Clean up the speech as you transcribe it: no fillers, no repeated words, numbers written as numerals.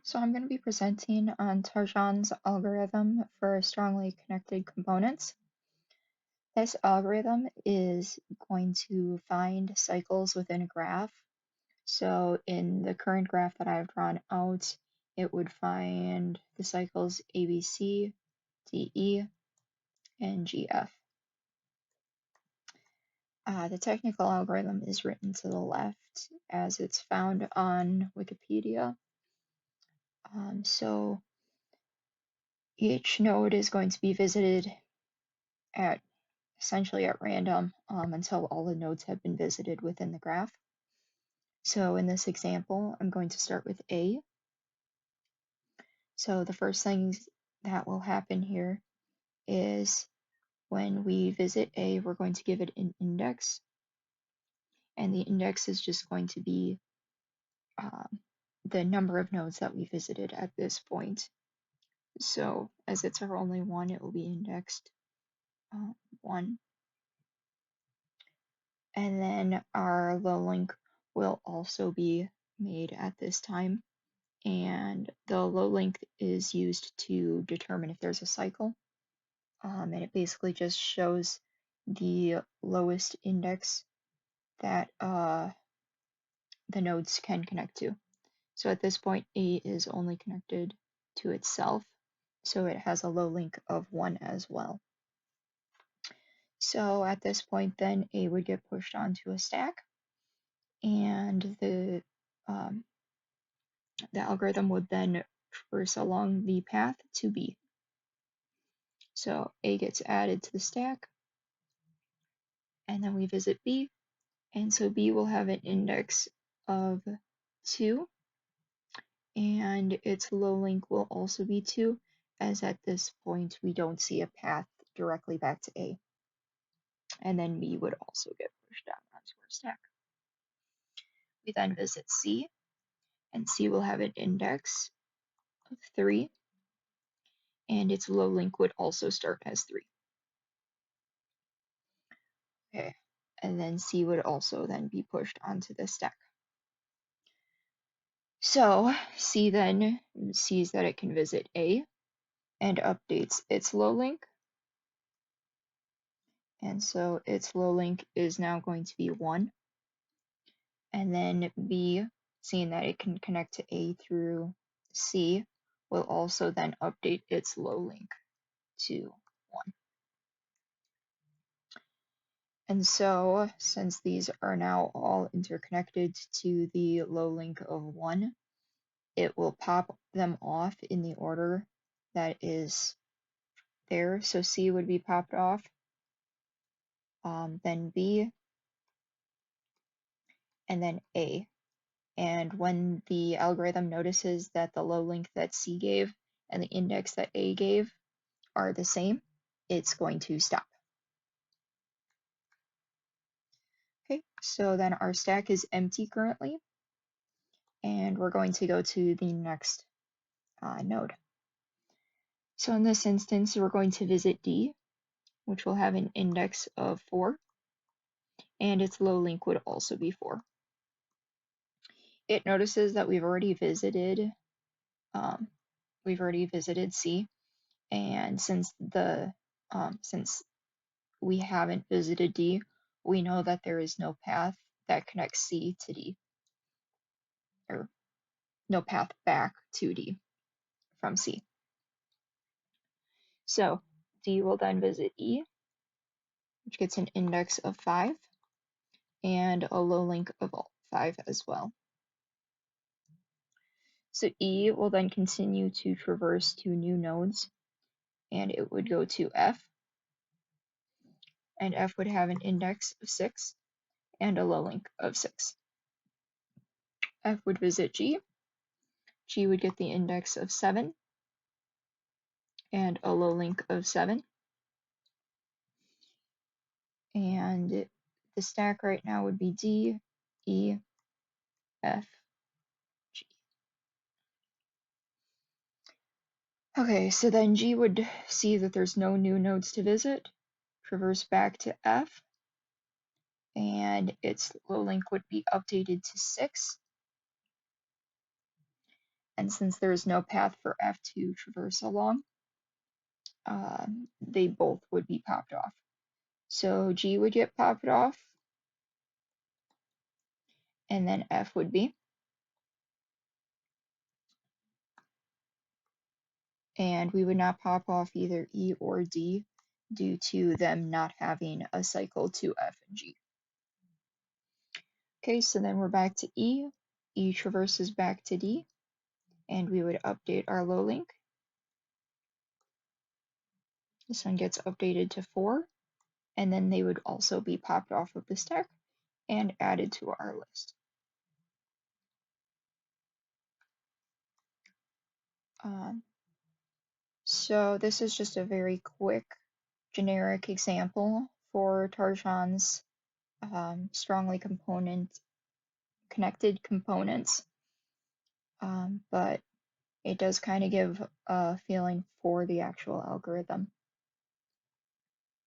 So I'm going to be presenting on Tarjan's algorithm for strongly connected components. This algorithm is going to find cycles within a graph. So in the current graph that I've drawn out, it would find the cycles ABC, DE, and GF. The technical algorithm is written to the left as it's found on Wikipedia. So each node is going to be visited at essentially at random until all the nodes have been visited within the graph. So in this example, I'm going to start with A. So the first things that will happen here is when we visit A, we're going to give it an index. And the index is just going to be the number of nodes that we visited at this point. So as it's our only one, it will be indexed 1. And then our low link will also be made at this time. And the low link is used to determine if there's a cycle. And it basically just shows the lowest index that the nodes can connect to. So at this point, A is only connected to itself, so it has a low link of 1 as well. So at this point, then A would get pushed onto a stack, and the algorithm would then traverse along the path to B. So A gets added to the stack, and then we visit B, and so B will have an index of 2, and its low link will also be 2, as at this point we don't see a path directly back to A. And then B would also get pushed down onto our stack. We then visit C, and C will have an index of 3, and its low link would also start as 3. Okay, and then C would also then be pushed onto the stack. So C then sees that it can visit A and updates its low link. And so its low link is now going to be 1. And then B, seeing that it can connect to A through C, will also then update its low link to 1. And so since these are now all interconnected to the low link of 1, it will pop them off in the order that is there. So C would be popped off, then B, and then A. And when the algorithm notices that the low link that C gave and the index that A gave are the same, it's going to stop. Okay, so then our stack is empty currently, and we're going to go to the next node. So in this instance, we're going to visit D, which will have an index of 4, and its low link would also be 4. It notices that we've already visited C, and since we haven't visited D, we know that there is no path that connects C to D, or no path back to D from C. So D will then visit E, which gets an index of 5 and a low link of 5 as well. So E will then continue to traverse to new nodes, and it would go to F, and F would have an index of 6 and a low link of 6. F would visit G. G would get the index of 7 and a low link of 7. And the stack right now would be D, E, F, G. Okay, so then G would see that there's no new nodes to visit, traverse back to F, and its low link would be updated to 6. And since there is no path for F to traverse along, they both would be popped off. So G would get popped off, and then F would be. And we would not pop off either E or D due to them not having a cycle to F and G. Okay, so then we're back to E. E traverses back to D, and we would update our low link. This one gets updated to 4, and then they would also be popped off of the stack and added to our list. So this is just a very quick generic example for Tarjan's strongly connected components, but it does kind of give a feeling for the actual algorithm.